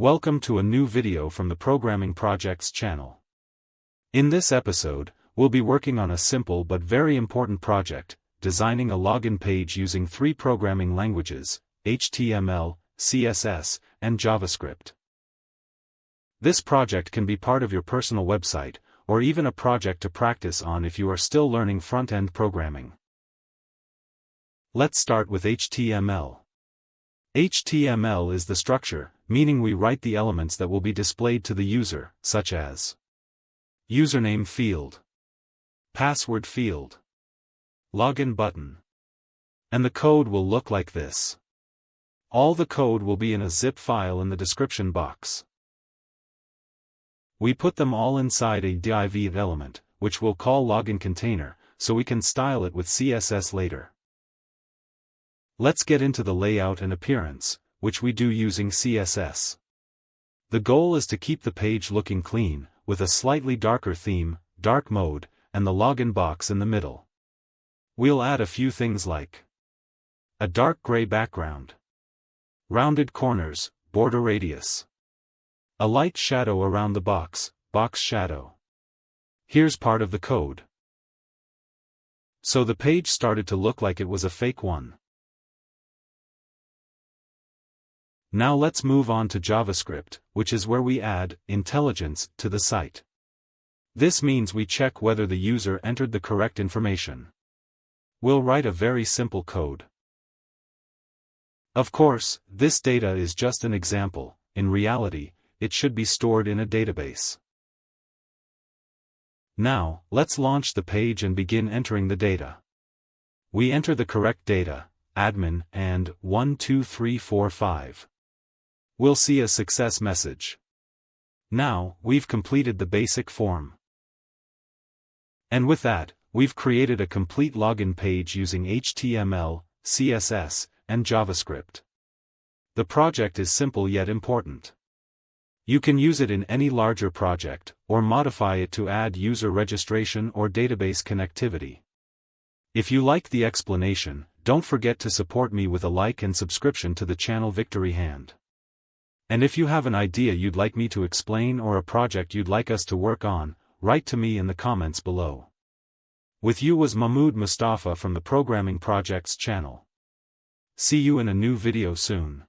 Welcome to a new video from the Programming Projects channel. In this episode, we'll be working on a simple but very important project, designing a login page using 3 programming languages, HTML, CSS, and JavaScript. This project can be part of your personal website, or even a project to practice on if you are still learning front-end programming. Let's start with HTML. HTML is the structure, meaning we write the elements that will be displayed to the user, such as username field, password field, login button. And the code will look like this. All the code will be in a zip file in the description box. We put them all inside a div element, which we'll call login container, so we can style it with CSS later. Let's get into the layout and appearance, which we do using CSS. The goal is to keep the page looking clean, with a slightly darker theme, dark mode, and the login box in the middle. We'll add a few things like a dark gray background, rounded corners, border radius, a light shadow around the box, box shadow. Here's part of the code. So the page started to look like it was a fake one. Now let's move on to JavaScript, which is where we add intelligence to the site. This means we check whether the user entered the correct information. We'll write a very simple code. Of course, this data is just an example. In reality, it should be stored in a database. Now, let's launch the page and begin entering the data. We enter the correct data, admin, and 12345. We'll see a success message. Now, we've completed the basic form. And with that, we've created a complete login page using HTML, CSS, and JavaScript. The project is simple yet important. You can use it in any larger project, or modify it to add user registration or database connectivity. If you liked the explanation, don't forget to support me with a like and subscription to the channel Victory Hand. And if you have an idea you'd like me to explain or a project you'd like us to work on, write to me in the comments below. With you was Mahmoud Mustafa from the Programming Projects channel. See you in a new video soon.